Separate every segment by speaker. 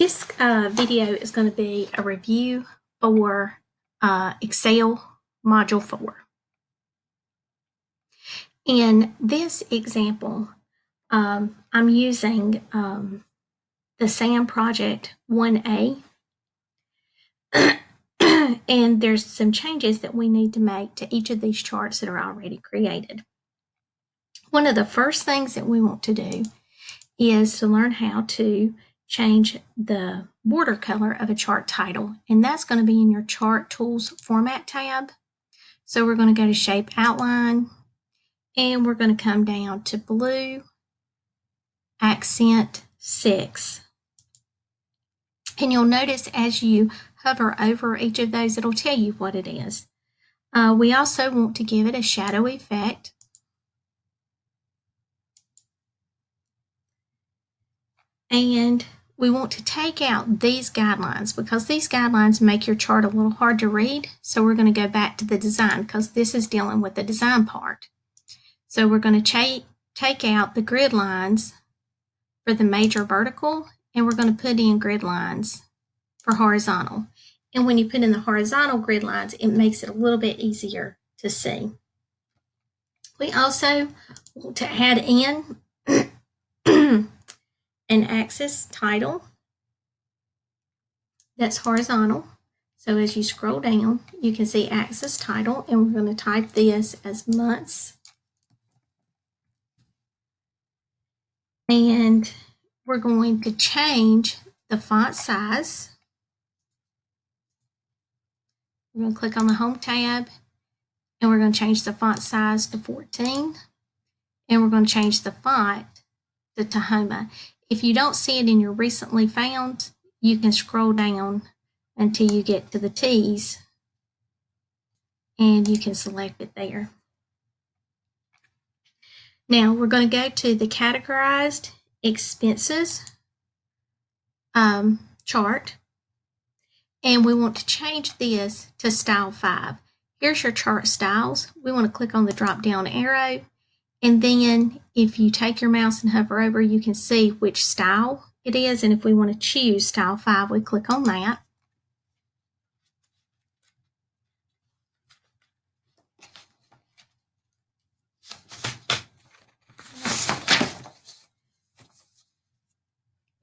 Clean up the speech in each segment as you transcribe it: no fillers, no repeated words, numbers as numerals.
Speaker 1: This video is going to be a review for Excel Module 4. In this example, I'm using the SAM Project 1A, and there's some changes that we need to make to each of these charts that are already created. One of the first things that we want to do is to learn how to change the border color of a chart title, and that's going to be in your Chart Tools Format tab. So we're going to go to Shape Outline, and we're going to come down to Blue Accent 6. And you'll notice as you hover over each of those, it'll tell you what it is. We also want to give it a shadow effect. And we want to take out these guidelines because these guidelines make your chart a little hard to read. So we're going to go back to the design because this is dealing with the design part. So we're going to take out the grid lines for the major vertical, and we're going to put in grid lines for horizontal. And when you put in the horizontal grid lines, it makes it a little bit easier to see. We also want to add in an axis title that's horizontal. So as you scroll down, you can see axis title, and we're going to type this as months. And we're going to change the font size. We're going to click on the Home tab, and we're going to change the font size to 14. And we're going to change the font to Tahoma. If you don't see it in your recently found, you can scroll down until you get to the T's, and you can select it there. Now we're going to go to the Categorized Expenses chart, and we want to change this to Style 5. Here's your chart styles. We want to click on the drop down arrow, and then if you take your mouse and hover over, you can see which style it is, and if we want to choose Style 5, we click on that.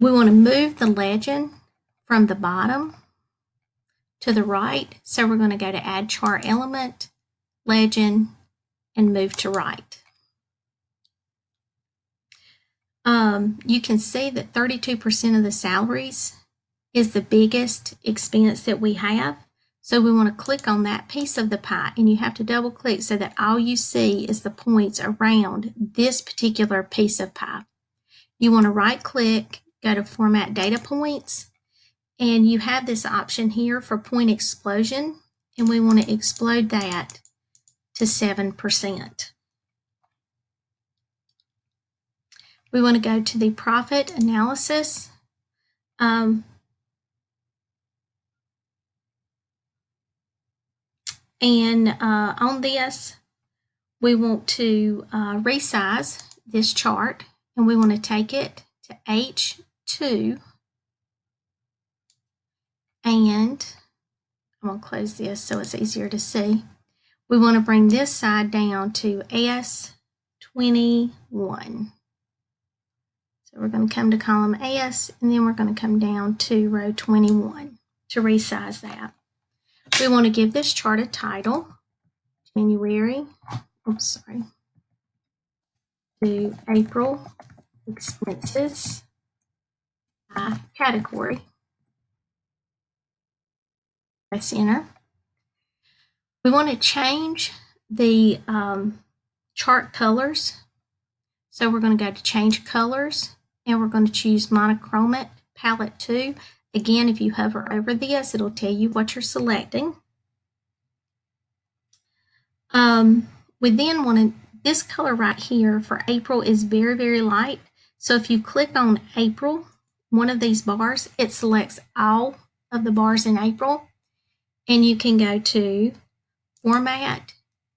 Speaker 1: We want to move the legend from the bottom to the right, so we're going to go to Add Chart Element, Legend, and move to right. You can see that 32% of the salaries is the biggest expense that we have. So we want to click on that piece of the pie, and you have to double click so that all you see is the points around this particular piece of pie. You want to right click, go to Format Data Points, and you have this option here for Point Explosion, and we want to explode that to 7%. We want to go to the Profit Analysis. And on this, we want to resize this chart, and we want to take it to H2, and I'm going to close this so it's easier to see. We want to bring this side down to S21. So we're going to come to column S, and then we're going to come down to row 21 to resize that. We want to give this chart a title, January, to April expenses category. Press enter. We want to change the chart colors. So we're going to go to Change Colors, and we're going to choose Monochromatic Palette 2. Again, if you hover over this, it'll tell you what you're selecting. We then want to, this color right here for April is very, very light. So if you click on April, one of these bars, it selects all of the bars in April. And you can go to Format,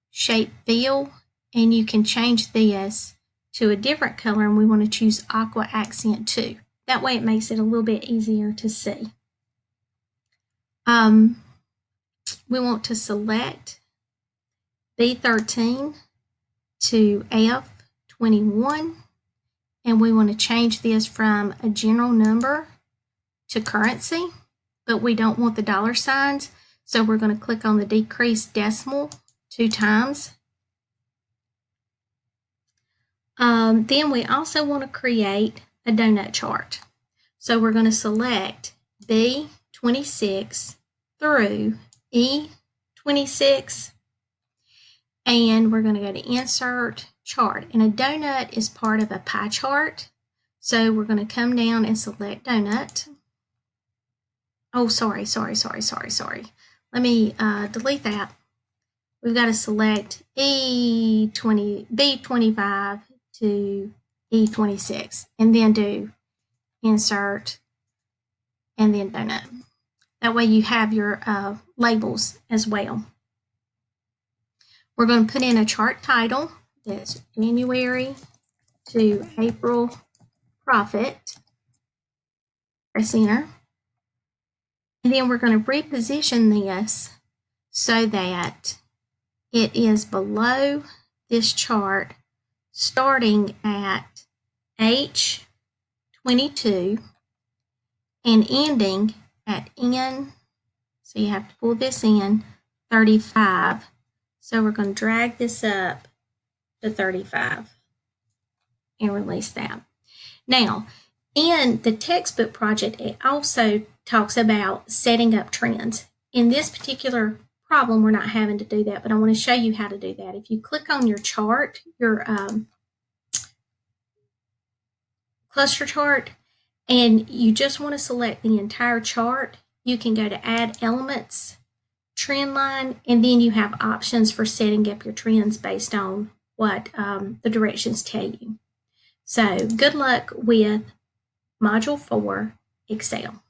Speaker 1: Shape Fill, and you can change this to a different color, and we want to choose Aqua Accent 2. That way it makes it a little bit easier to see. We want to select B13 to F21, and we want to change this from a general number to currency, but we don't want the dollar signs, so we're going to click on the decrease decimal 2 times. Then we also want to create a donut chart. So we're going to select B26 through E26, and we're going to go to Insert Chart. And a donut is part of a pie chart. So we're going to come down and select donut. Oh, sorry. Let me delete that. We've got to select B25 to E26, and then do Insert, and then donut. That way you have your labels as well. We're going to put in a chart title that's January to April profit. Press enter. And then we're going to reposition this so that it is below this chart, starting at H22 and ending at N, so you have to pull this in, 35. So we're going to drag this up to 35 and release that. Now, in the textbook project, it also talks about setting up trends. In this particular problem, we're not having to do that, but I want to show you how to do that. If you click on your chart, your cluster chart, and you just want to select the entire chart, you can go to Add Elements, Trend Line, and then you have options for setting up your trends based on what the directions tell you. So good luck with Module 4 Excel.